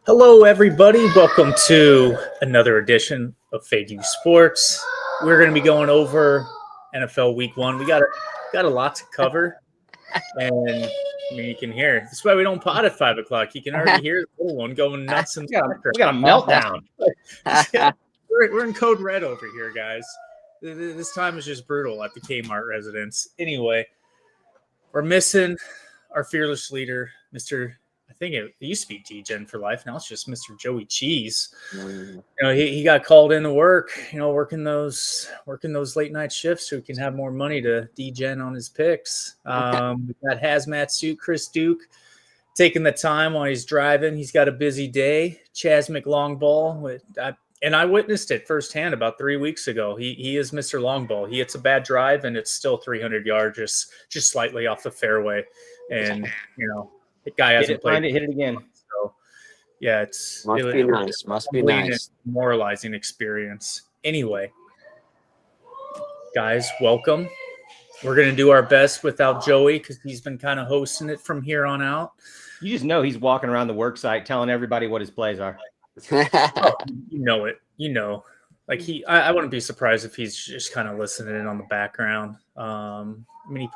Hello, everybody. Welcome to another edition of Fade U Sports. We're going to be going over NFL Week One. We got a lot to cover, and I mean you can hear. That's why we don't pod at 5 o'clock. You can already hear the little one going nuts in the We got a meltdown. We're in code red over here, guys. This time is just brutal at the Kmart residence. Anyway, we're missing our fearless leader, Mr. I think it used to be D-Gen for life. Now it's just Mr. Joey Cheese. You know, he got called into work, working those late night shifts so he can have more money to D-Gen on his picks. We got hazmat suit Chris Duke taking the time while he's driving. He's got a busy day. Chaz McLongball, and I witnessed it firsthand about 3 weeks ago. He is Mr. Longball. He hits a bad drive and it's still 300 yards, just slightly off the fairway. And the guy hasn't played. Hit it again. So yeah, Must be nice. Demoralizing experience. Anyway, guys, welcome. We're gonna do our best without Joey because he's been kind of hosting it from here on out. You just know he's walking around the work site telling everybody what his plays are. Oh, you know it. Like I wouldn't be surprised if he's just kind of listening in on the background. I mean,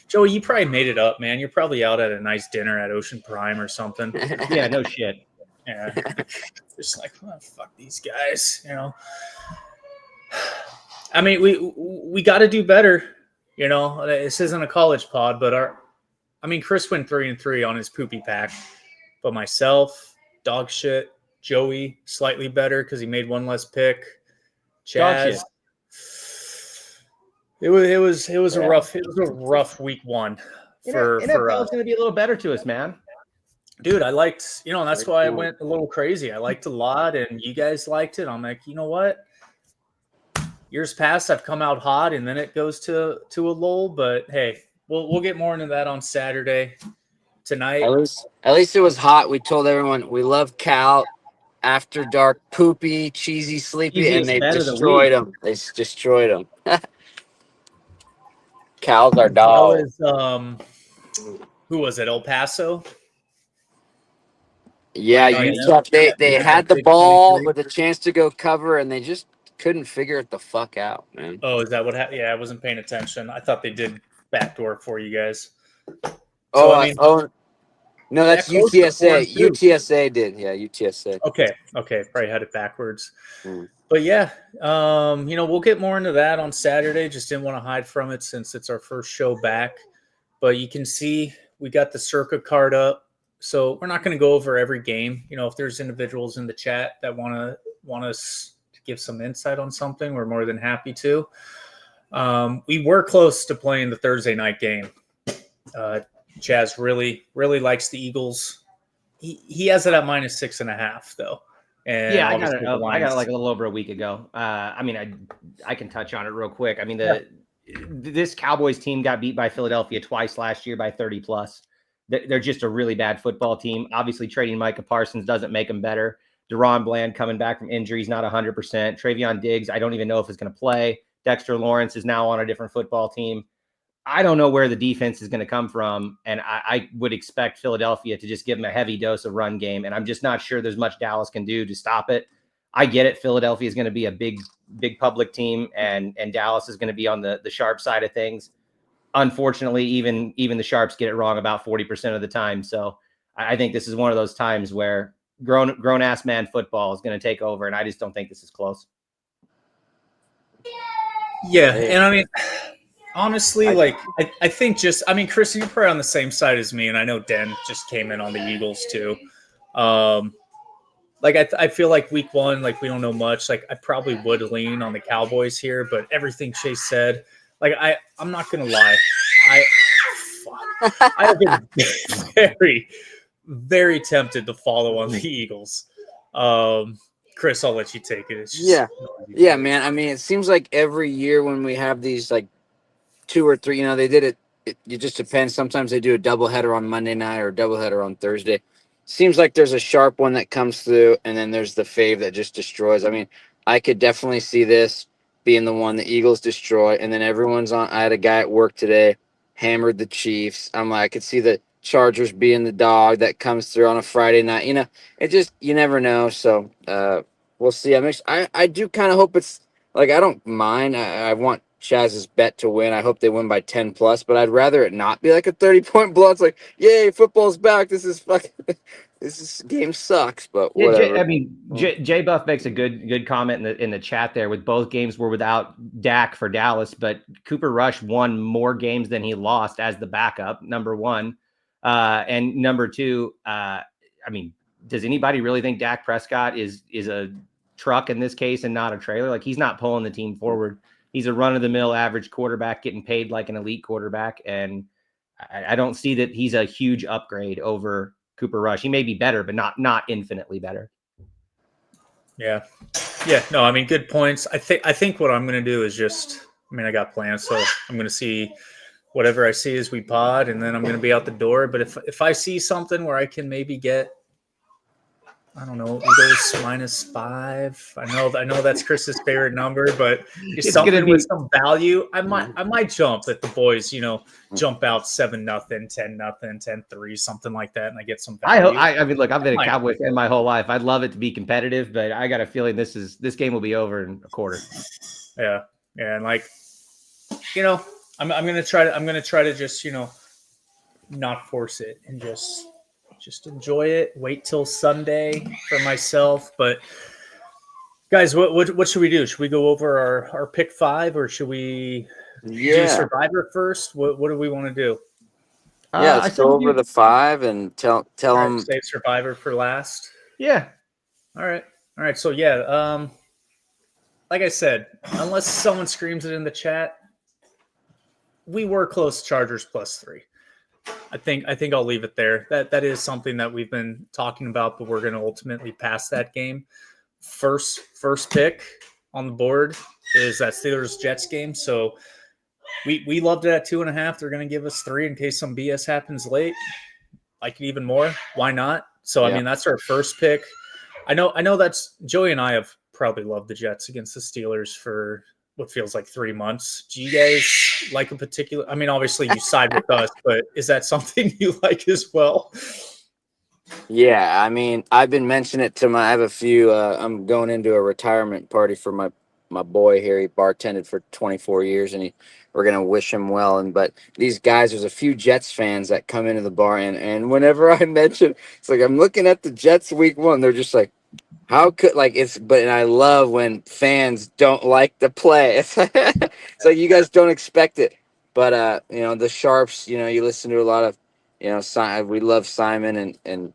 Joey, you probably made it up, man. You're probably out at a nice dinner at Ocean Prime or something. Yeah, no shit. Yeah, just like, oh, fuck these guys, I mean, we got to do better. This isn't a college pod, but Chris went 3-3 on his poopy pack, but myself, dog shit. Joey slightly better because he made one less pick. Chaz, it was a rough week one for NFL's going to be a little better to us, man. Dude, I liked, that's why I went a little crazy. I liked a lot, and you guys liked it. I'm like, you know what? Years past, I've come out hot, and then it goes to a lull. But hey, we'll get more into that on Saturday. Tonight, At least it was hot. We told everyone we love Cal. After dark, poopy, cheesy, sleepy, and they destroyed him. They destroyed him. Cal's our dog. Who was it? El Paso? Yeah, they had the ball with a chance to go cover, and they just couldn't figure it the fuck out, man. Oh, is that what happened? Yeah, I wasn't paying attention. I thought they did backdoor for you guys. No, that's UTSA. UTSA did. Yeah, UTSA. Okay. Probably had it backwards. But yeah, we'll get more into that on Saturday. Just didn't want to hide from it since it's our first show back. But you can see we got the Circa card up. So we're not going to go over every game. If there's individuals in the chat that want us to give some insight on something, we're more than happy to. We were close to playing the Thursday night game. Chaz really likes the Eagles. He has it at -6.5 though. And yeah, I got it like a little over a week ago. I can touch on it real quick. I mean, this Cowboys team got beat by Philadelphia twice last year by 30+. They're just a really bad football team. Obviously, trading Micah Parsons doesn't make them better. Deron Bland coming back from injuries, not 100%. Travion Diggs, I don't even know if he's going to play. Dexter Lawrence is now on a different football team. I don't know where the defense is going to come from, and I would expect Philadelphia to just give them a heavy dose of run game, and I'm just not sure there's much Dallas can do to stop it. I get it. Philadelphia is going to be a big public team, and Dallas is going to be on the sharp side of things. Unfortunately, even the sharps get it wrong about 40% of the time. So I think this is one of those times where grown-ass man football is going to take over, and I just don't think this is close. Yeah, and honestly, I think Chris, you're probably on the same side as me, and I know Den just came in on the Eagles too. I feel like week one, we don't know much. I probably would lean on the Cowboys here, but everything Chase said, I'm not gonna lie, I have been very, very tempted to follow on the Eagles. Chris, I'll let you take it. Yeah, man. It seems like every year when we have these 2 or 3, they did it. It just depends. Sometimes they do a doubleheader on Monday night or a doubleheader on Thursday. Seems like there's a sharp one that comes through, and then there's the fave that just destroys. I could definitely see this being the one the Eagles destroy, and then everyone's on. I had a guy at work today hammered the Chiefs. I could see the Chargers being the dog that comes through on a Friday night. It just, you never know. So we'll see. I do kind of hope it's like, I don't mind. I want Chaz's bet to win. I hope they win by 10 plus, but I'd rather it not be like a 30-point blowout. It's like, yay, football's back. This is fucking, game sucks, but whatever. Jay Buff makes a good comment in the chat there. With both games were without Dak for Dallas, but Cooper Rush won more games than he lost as the backup, number one. And number two, does anybody really think Dak Prescott is a truck in this case and not a trailer? Like, he's not pulling the team forward. He's a run-of-the-mill average quarterback getting paid like an elite quarterback. And I don't see that he's a huge upgrade over Cooper Rush. He may be better, but not infinitely better. Yeah. No, I mean, good points. I think what I'm going to do is I got plans, so I'm going to see whatever I see as we pod, and then I'm going to be out the door. But if I see something where I can maybe get, I don't know, Eagles -5. I know that's Chris's favorite number, but it's something with some value. I might jump at the boys, jump out 7-0, 10-0, 10-3, something like that, and I get some value. Look, I've been a Cowboy fan my whole life. I'd love it to be competitive, but I got a feeling this game will be over in a quarter. Yeah, and I'm gonna try to just not force it and just enjoy it. Wait till Sunday for myself. But guys, what should we do? Should we go over our pick 5, or should we do Survivor first? What do we want to do? Let's go over the 5 and tell them. Save Survivor for last. Yeah. All right. So like I said, unless someone screams it in the chat, we were close to Chargers +3. I think I'll leave it there. That is something that we've been talking about, but we're going to ultimately pass that game. First pick on the board is that Steelers-Jets game. So we loved it at 2.5. They're going to give us 3 in case some BS happens late. Like it even more. Why not? So, I mean, that's our first pick. I know that's Joey and I have probably loved the Jets against the Steelers for what feels like 3 months. Do you guys like a particular? I mean, obviously you side with us, but is that something you like as well? Yeah, I mean, I've been mentioning it to I have a few. I'm going into a retirement party for my boy here. He bartended for 24 years, and we're gonna wish him well. But these guys, there's a few Jets fans that come into the bar, and whenever I mention, it's like I'm looking at the Jets week 1, they're just like, how could and I love when fans don't like the play. It's like you guys don't expect it. But the Sharps, you listen to a lot of, we love Simon and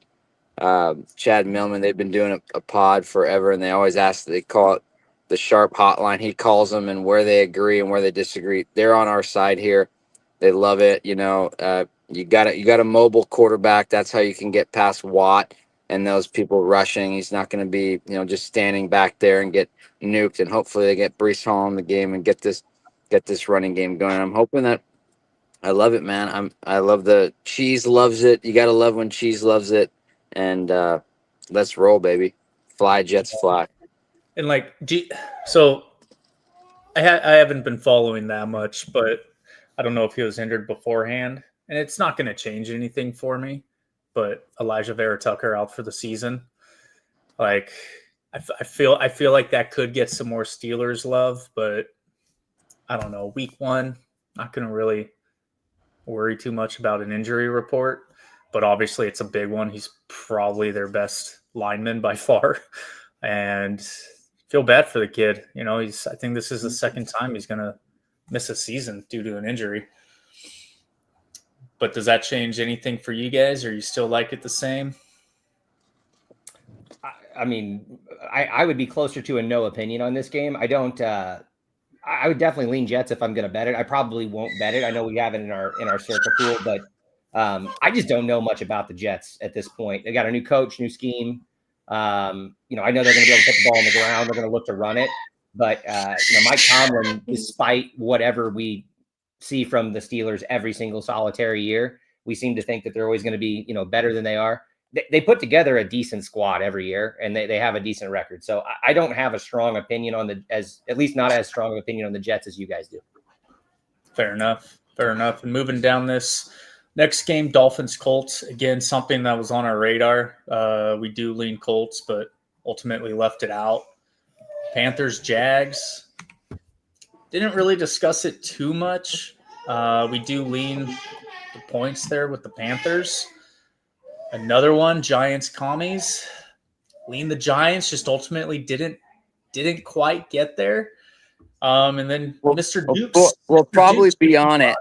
Chad Millman. They've been doing a pod forever, and they always they call it the Sharp Hotline. He calls them, and where they agree and where they disagree, they're on our side here. They love it. You got a mobile quarterback. That's how you can get past Watt and those people rushing. He's not going to be, just standing back there and get nuked. And hopefully they get Breece Hall in the game and get this running game going. I'm hoping that. I love it, man. I love the Cheese loves it. You got to love when Cheese loves it. And let's roll, baby. Fly, Jets, fly. And so I haven't been following that much, but I don't know if he was injured beforehand, and it's not going to change anything for me. But Elijah Vera Tucker out for the season. Like, I feel like that could get some more Steelers love, but I don't know. Week 1, not going to really worry too much about an injury report, but obviously it's a big one. He's probably their best lineman by far, and feel bad for the kid. I think this is the second time he's going to miss a season due to an injury. But does that change anything for you guys, or you still like it the same? I mean, I would be closer to a no opinion on this game. I don't. I would definitely lean Jets if I'm going to bet it. I probably won't bet it. I know we have it in our circle pool, but I just don't know much about the Jets at this point. They got a new coach, new scheme. I know they're going to be able to put the ball on the ground. They're going to look to run it, but Mike Tomlin, despite whatever we see from the Steelers every single solitary year, we seem to think that they're always going to be, better than they are. They put together a decent squad every year, and they have a decent record. So I don't have a strong opinion at least not as strong an opinion on the Jets as you guys do. Fair enough. And moving down this Next game, Dolphins Colts. Again, something that was on our radar. We do lean Colts, but ultimately left it out. Panthers Jags. Didn't really discuss it too much. We do lean the points there with the Panthers. Another one, Giants Commies. Lean the Giants, just ultimately didn't quite get there. And then Mr. Dukes. We'll probably Dukes, be on it.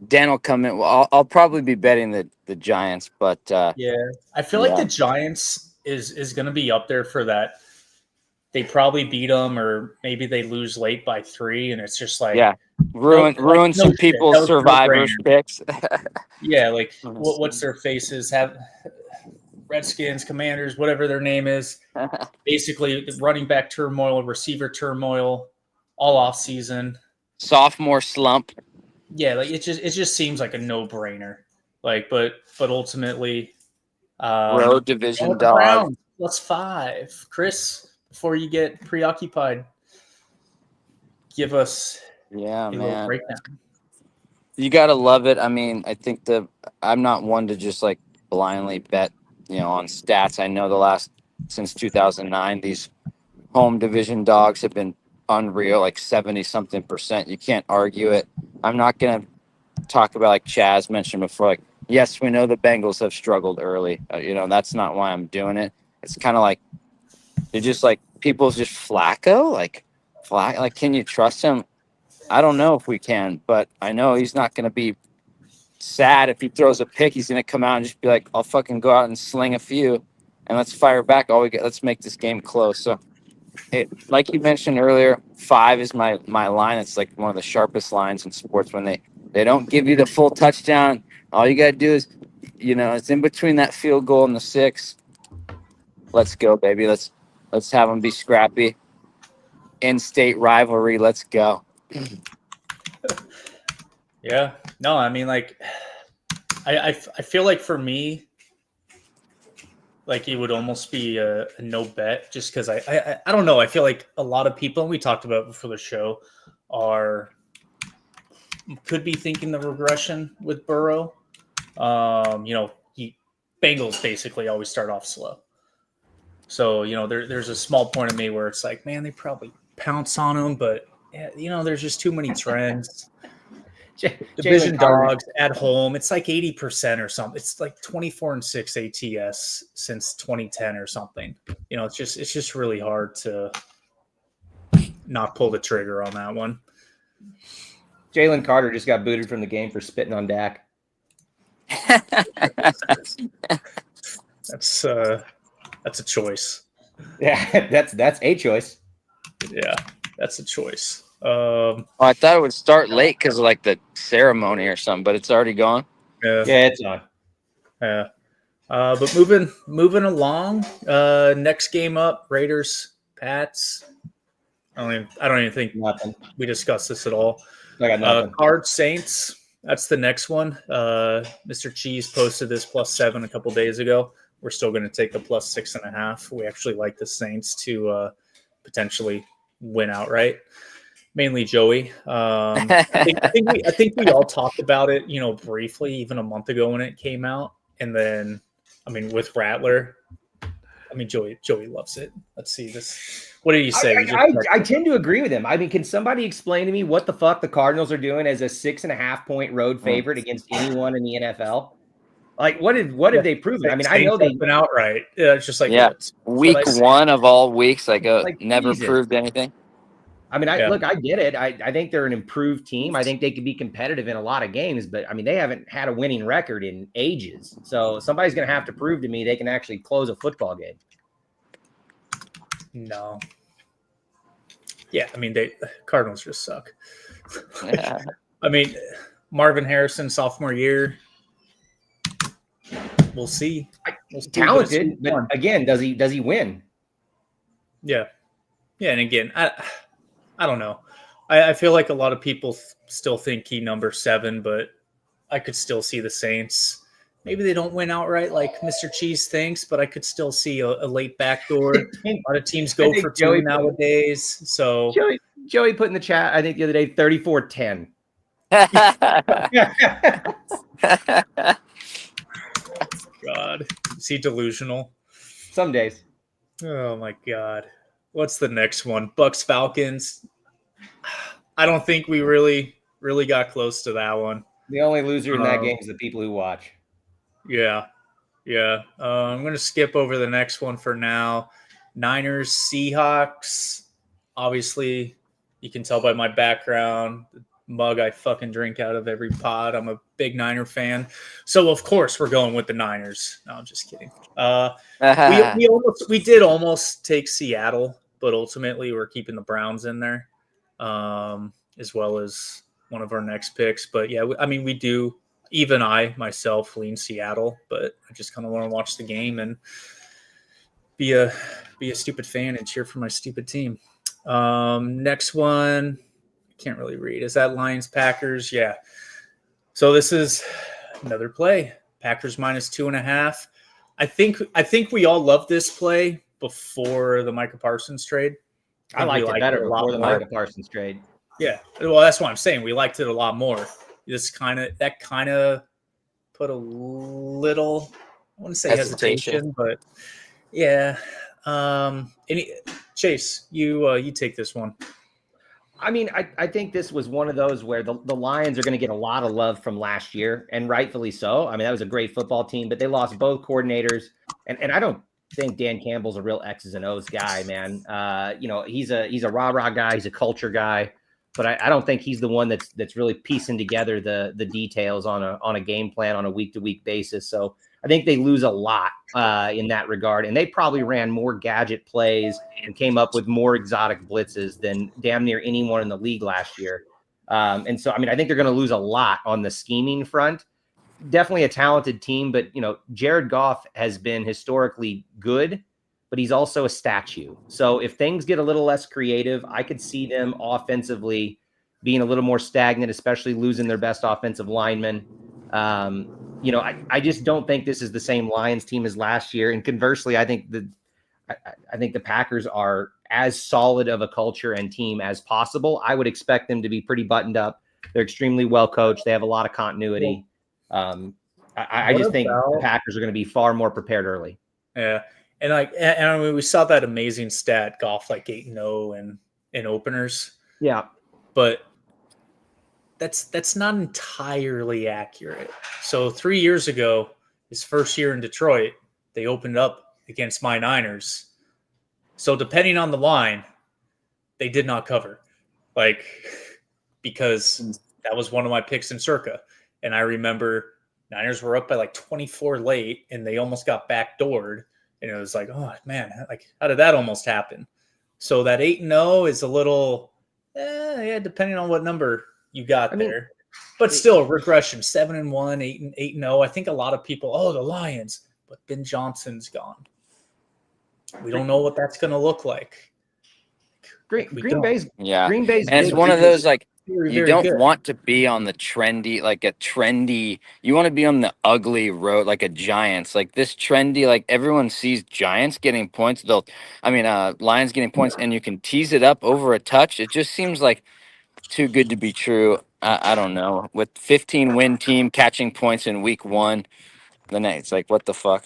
Dan will come in. Well, I'll probably be betting the Giants, but yeah, I feel like the Giants is going to be up there for that. They probably beat them, or maybe they lose late by 3, and it's just like ruin some people's survivors picks. Yeah, like what's their faces have Redskins, Commanders, whatever their name is. Basically, running back turmoil, receiver turmoil, all off season. Sophomore slump. Yeah, like it just seems like a no brainer. Like, but ultimately, road division dog +5. Chris, before you get preoccupied, give us a little breakdown. You gotta love it. I mean, I think I'm not one to just like blindly bet, on stats. I know since 2009, these home division dogs have been unreal, like 70 something percent. You can't argue it. I'm not gonna talk about, like Chaz mentioned before, like, yes, we know the Bengals have struggled early. That's not why I'm doing it. It's kind of like they're just like people's just Flacco, like can you trust him? I don't know if we can, but I know he's not going to be sad if he throws a pick. He's going to come out and just be like, I'll fucking go out and sling a few and let's fire back. Let's make this game close. So, like you mentioned earlier, 5 is my line. It's like one of the sharpest lines in sports when they don't give you the full touchdown. All you got to do is, it's in between that field goal and the 6. Let's go, baby. Let's have them be scrappy. In-state rivalry. Let's go. Yeah. No, I mean, like, I feel like for me, like it would almost be a no bet, just because I don't know. I feel like a lot of people, and we talked about it before the show, could be thinking the regression with Burrow. Bengals basically always start off slow. So, there's a small point of me where it's like, man, they probably pounce on him, but there's just too many trends. Division dogs at home, it's like 80% or something. It's like 24-6 ATS since 2010 or something. It's just really hard to not pull the trigger on that one. Jalen Carter just got booted from the game for spitting on Dak. That's a choice. Yeah, that's a choice. Yeah, that's a choice. I thought it would start late because of like the ceremony or something, but it's already gone. Yeah, it's on. Yeah. But moving along. Next game up, Raiders, Pats. I don't even think we discussed this at all. I got nothing. Cards, Saints. That's the next one. Mr. Cheese posted this +7 a couple days ago. We're still going to take the +6.5. We actually like the Saints to potentially win outright. Mainly Joey. I think we all talked about it, briefly, even a month ago when it came out. And then, with Rattler, Joey loves it. Let's see this. What did you say? I tend to agree with him. Can somebody explain to me what the fuck the Cardinals are doing as a 6.5-point road favorite against anyone in the NFL? Like, what have they proven? I know they've been outright. Yeah, it's just like week 1 of all weeks, never proved anything. I get it. I think they're an improved team. I think they could be competitive in a lot of games, but they haven't had a winning record in ages. So somebody's going to have to prove to me they can actually close a football game. No. Yeah, Cardinals just suck. Yeah. Marvin Harrison, sophomore year. We'll see. Talented, but again, does he win? Yeah. Yeah, and again, I don't know. I feel like a lot of people still think he number 7, but I could still see the Saints. Maybe they don't win outright like Mr. Cheese thinks, but I could still see a late backdoor. A lot of teams go for 2 nowadays. So Joey put in the chat, I think the other day, 34-10. God, is he delusional? Some days. Oh my God. What's the next one? Bucks Falcons. I don't think we really got close to that one. The only loser in that game is the people who watch. Yeah. Yeah. I'm going to skip over the next one for now. Niners, Seahawks. Obviously, you can tell by my background, the mug I fucking drink out of every pod. I'm a big Niner fan. So, of course, we're going with the Niners. No, I'm just kidding. We did almost take Seattle, but ultimately we're keeping the Browns in there, as well as one of our next picks. But yeah, I mean, we do. Even I myself lean Seattle, but I just kind of want to watch the game and be a stupid fan and cheer for my stupid team. Next one, I can't really read. Is that Lions Packers? Yeah. So this is another play. Packers minus 2.5. I think we all loved this play before the Micah Parsons trade. I liked it better before the Micah Parsons trade. Yeah. Well, that's what I'm saying. We liked it a lot more. That kind of put a little, I wouldn't say hesitation, but yeah. Chase, you take this one. I mean, I think this was one of those where the Lions are going to get a lot of love from last year, and rightfully so. I mean, that was a great football team, but they lost both coordinators, and I don't think Dan Campbell's a real X's and O's guy, man. He's a rah-rah guy, he's a culture guy, but I don't think he's the one that's really piecing together the details on a game plan on a week-to-week basis. So I think they lose a lot in that regard, and they probably ran more gadget plays and came up with more exotic blitzes than damn near anyone in the league last year. And so, I mean, I think they're going to lose a lot on the scheming front. Definitely a talented team, but Jared Goff has been historically good, but he's also a statue. So if things get a little less creative, I could see them offensively being a little more stagnant, especially losing their best offensive lineman. I just don't think this is the same Lions team as last year. And conversely, I think the Packers are as solid of a culture and team as possible. I would expect them to be pretty buttoned up. They're extremely well coached. They have a lot of continuity. I just think the Packers are going to be far more prepared early. Yeah. And I mean, we saw that amazing stat, Goff like 8-0 in openers. Yeah. But that's not entirely accurate. So 3 years ago, his first year in Detroit, they opened up against my Niners. So depending on the line, they did not cover. Because that was one of my picks in Circa. And I remember Niners were up by 24 late, and they almost got backdoored. And it was oh, man, how did that almost happen? So that 8-0 is a little, depending on what number you got there. But still, regression, 7-1, 8-0. I think a lot of people, the Lions, but Ben Johnson's gone. We don't know what that's going to look like. Green Bay's, and it's one of those you don't want to be on the trendy, you want to be on the ugly road, like a Giants, this trendy, everyone sees Giants getting points. Lions getting points, and you can tease it up over a touch. It just seems like too good to be true. I don't know. With 15-win team catching points in week 1, then it's what the fuck?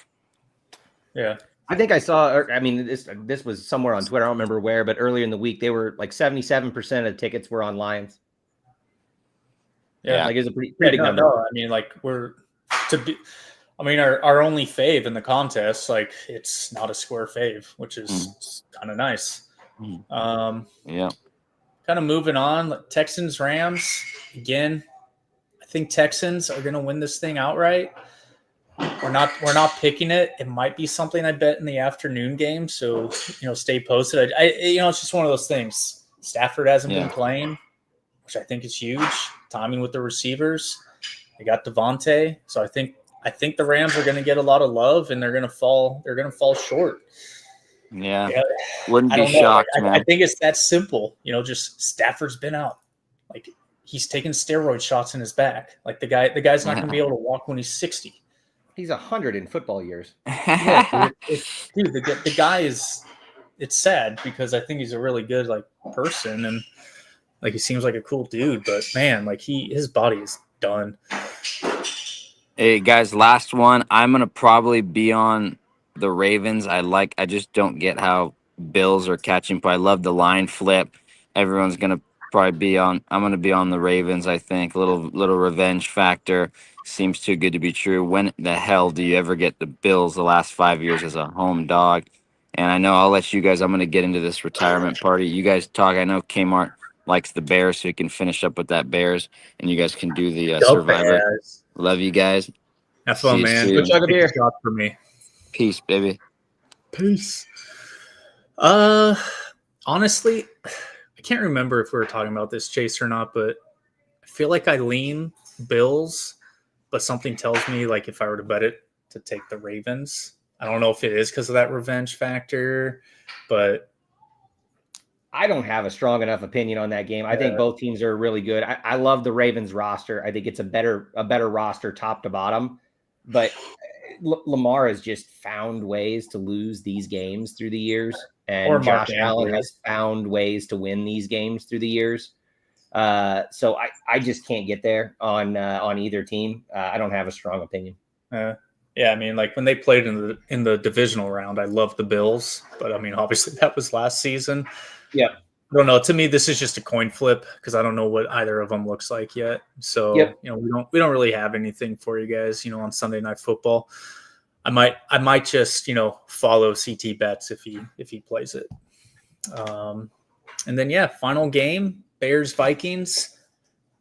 Yeah. I think I saw, this was somewhere on Twitter. I don't remember where, but earlier in the week, they were 77% of tickets were on Lions. Yeah. It's a pretty big number. No, I mean, our only fave in the contest, it's not a square fave, which is kind of nice. Yeah. Kind of moving on. Texans, Rams. Again, I think Texans are going to win this thing outright. We're not picking it. It might be something I bet in the afternoon game. So, stay posted. It's just one of those things. Stafford hasn't been playing, which I think is huge. Timing with the receivers. They got Devontae. So I think the Rams are going to get a lot of love, and they're going to fall short. Yeah. Wouldn't be shocked, man. I think it's that simple. Just Stafford's been out. He's taking steroid shots in his back. The guy's not going to be able to walk when he's 60. He's 100 in football years. Yeah, dude, the guy is. It's sad because I think he's a really good person, and Like he seems like a cool dude, but man, like his body is done. Hey guys, last one. I'm gonna probably be on the Ravens. I just don't get how Bills are catching. But I love the line flip. Everyone's gonna probably be on. I'm gonna be on the Ravens. I think little revenge factor seems too good to be true. When the hell do you ever get the Bills the last 5 years as a home dog? And I know I'll let you guys. I'm gonna get into this retirement party. You guys talk. I know Kmart likes the Bears, so he can finish up with that Bears, and you guys can do the Go Survivor. Bears. Love you guys. Have See fun, you man. soon. Go chug a beer. Shot for me. Peace, baby. Peace. Honestly, I can't remember if we were talking about this, Chase, or not, but I feel like I lean Bills, but something tells me like if I were to bet it to take the Ravens. I don't know if it is because of that revenge factor, but I don't have a strong enough opinion on that game. I think both teams are really good. I love the Ravens roster. I think it's a better roster top to bottom, but Lamar has just found ways to lose these games through the years, and Josh Allen has found ways to win these games through the years. So I just can't get there on either team. I don't have a strong opinion. Yeah, I mean, like when they played in the divisional round, I loved the Bills, but I mean, obviously that was last season. Yeah, I don't know. To me, this is just a coin flip because I don't know what either of them looks like yet. So we don't really have anything for you guys, on Sunday Night Football. I might just follow CT Bets if he plays it. And then final game, Bears Vikings.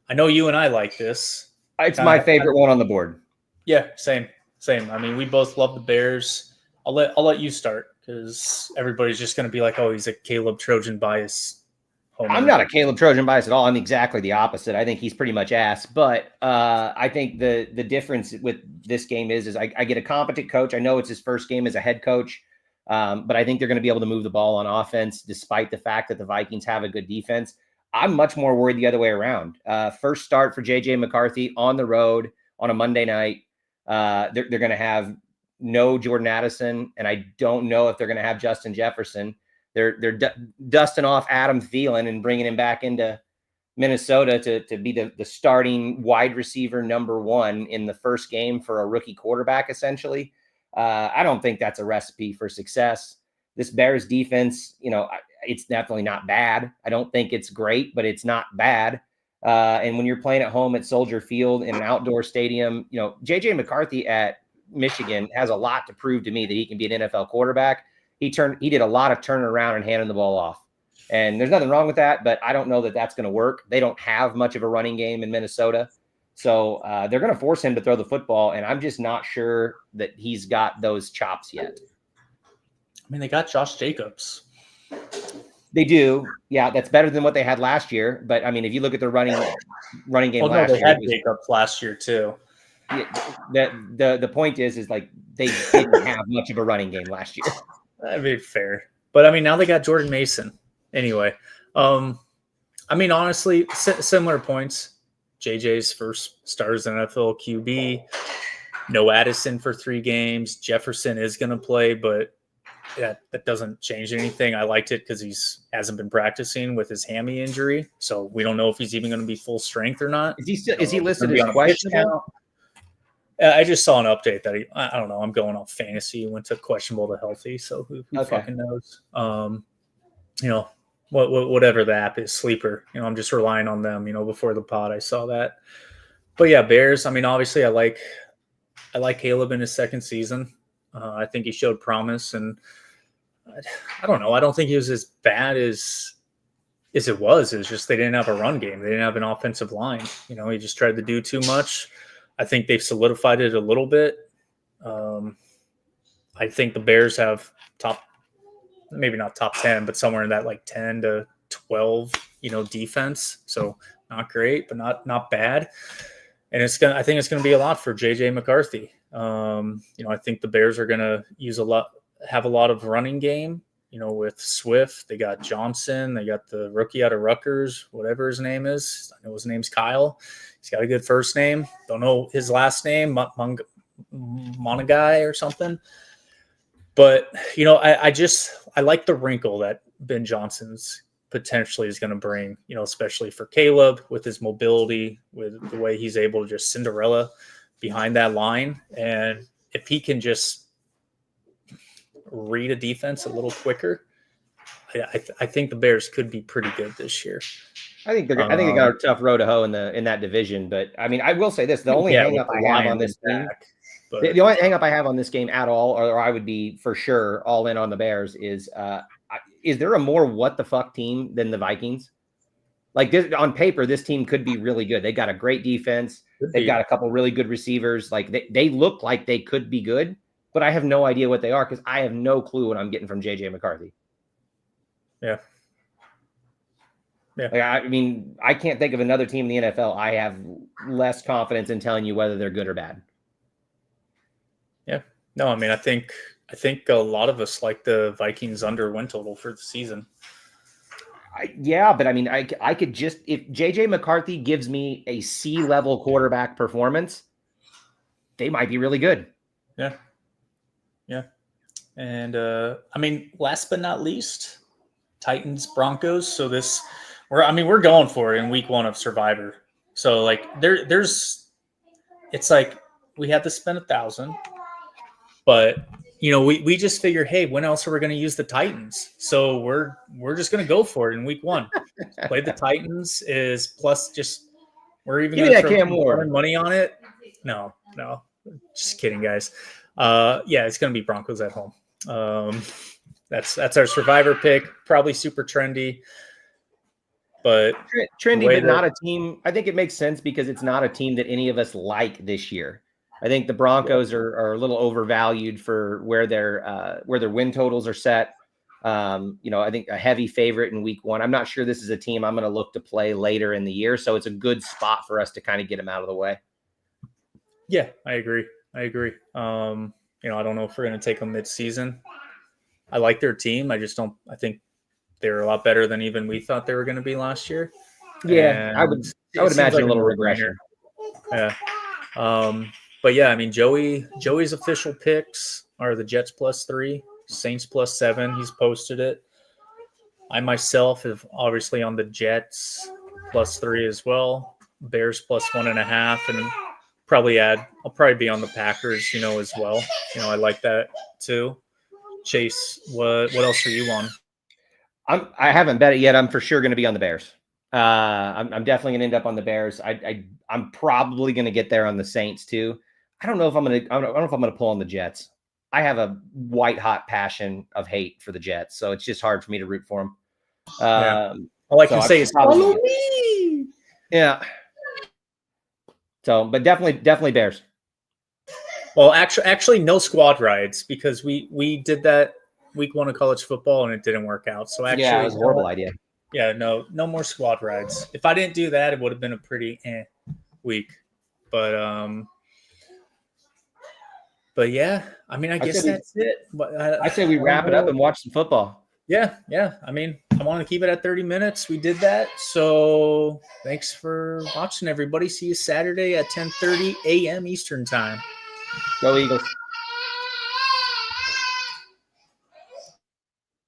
I know you and I like this. It's my favorite one on the board. Yeah, same. I mean, we both love the Bears. I'll let you start because everybody's just going to be like, oh, he's a Caleb Trojan bias. I'm not a Caleb Trojan bias at all. I'm exactly the opposite. I think he's pretty much ass. But I think the difference with this game is I get a competent coach. I know it's his first game as a head coach, but I think they're going to be able to move the ball on offense despite the fact that the Vikings have a good defense. I'm much more worried the other way around. First start for J.J. McCarthy on the road on a Monday night. They're going to have no Jordan Addison, and I don't know if they're going to have Justin Jefferson. They're dusting off Adam Thielen and bringing him back into Minnesota to be the starting wide receiver number one in the first game for a rookie quarterback, essentially. I don't think that's a recipe for success. This Bears defense, it's definitely not bad. I don't think it's great, but it's not bad. And when you're playing at home at Soldier Field in an outdoor stadium, J.J. McCarthy at Michigan has a lot to prove to me that he can be an NFL quarterback. He did a lot of turning around and handing the ball off. And there's nothing wrong with that, but I don't know that that's going to work. They don't have much of a running game in Minnesota. So they're going to force him to throw the football, and I'm just not sure that he's got those chops yet. I mean, they got Josh Jacobs. They do. Yeah, that's better than what they had last year. But, I mean, if you look at their running game last year. They had Jacobs last year, too. The point is like they didn't have much of a running game last year. That'd be fair. But, I mean, now they got Jordan Mason. Anyway, I mean, honestly, similar points. JJ's first start as an NFL QB. No Addison for 3 games. Jefferson is going to play, but that doesn't change anything. I liked it because hasn't been practicing with his hammy injury, so we don't know if he's even going to be full strength or not. Is he listed as questionable? I just saw an update that I don't know. I'm going off fantasy. He went to questionable to healthy, so who fucking knows? Whatever the app is, Sleeper. I'm just relying on them. Before the pod, I saw that. But yeah, Bears. I mean, obviously, I like Caleb in his second season. I think he showed promise, and I don't know. I don't think he was as bad as it was. It was just they didn't have a run game. They didn't have an offensive line. He just tried to do too much. I think they've solidified it a little bit. I think the Bears have maybe not top 10, but somewhere in that like 10 to 12, defense. So not great, but not bad. And I think it's going to be a lot for JJ McCarthy. I think the Bears are going to have a lot of running game, with Swift. They got Johnson. They got the rookie out of Rutgers, whatever his name is. I know his name's Kyle. He's got a good first name. Don't know his last name, Monagai or something. But, I like the wrinkle that Ben Johnson's potentially is going to bring, especially for Caleb with his mobility, with the way he's able to just Cinderella behind that line. And if he can just read a defense a little quicker, I think the Bears could be pretty good this year. I think they got a tough road to hoe in that division. But I mean, I will say this: the only hang up I have on this team, the only hang up I have on this game at all, or I would be for sure all in on the Bears, is there a more what the fuck team than the Vikings? Like this, on paper, this team could be really good. They got a great defense. They've got a couple really good receivers. Like they look like they could be good, but I have no idea what they are because I have no clue what I'm getting from JJ McCarthy. Yeah. Like, I mean, I can't think of another team in the NFL I have less confidence in telling you whether they're good or bad. Yeah. No, I mean, I think a lot of us like the Vikings under win total for the season. But I mean, I could just, if JJ McCarthy gives me a C-level quarterback performance, they might be really good. Yeah. Yeah. And I mean, last but not least, Titans, Broncos. So we're going for it in week 1 of Survivor. So like it's like we had to spend $1,000, but we just figure, hey, when else are we going to use the Titans? So we're just going to go for it in week 1. Play the Titans is plus just we're even going to throw more money on it. No, just kidding, guys. It's going to be Broncos at home. That's our Survivor pick. Probably super trendy. But trendy, but not a team. I think it makes sense because it's not a team that any of us like this year. I think the Broncos are a little overvalued for where their win totals are set. I think a heavy favorite in week 1. I'm not sure this is a team I'm going to look to play later in the year, so it's a good spot for us to kind of get them out of the way. Yeah, I agree. I don't know if we're going to take them mid-season. I like their team. I just don't. I think they're a lot better than even we thought they were going to be last year. Yeah, and I would imagine a little regression. Yeah. But yeah, I mean, Joey's official picks are the Jets +3, Saints +7. He's posted it. I myself have obviously on the Jets +3 as well. Bears +1.5, and I'll probably be on the Packers, as well. I like that too. Chase, what else are you on? I haven't bet it yet. I'm for sure going to be on the Bears. I'm definitely going to end up on the Bears. I'm probably going to get there on the Saints too. I don't know if I'm going to pull on the Jets. I have a white hot passion of hate for the Jets, so it's just hard for me to root for them. All I can say is follow me. Yeah. So, but definitely Bears. Well, actually, no squad rides because we did that week 1 of college football and it didn't work out. So actually, it was a horrible idea. Yeah, no more squad rides. If I didn't do that, it would have been a pretty week. But yeah, I mean, I guess that's it. But I say we wrap it up and watch some football. Yeah. I mean, I want to keep it at 30 minutes. We did that. So thanks for watching, everybody. See you Saturday at 10:30 a.m. Eastern time. Go Eagles.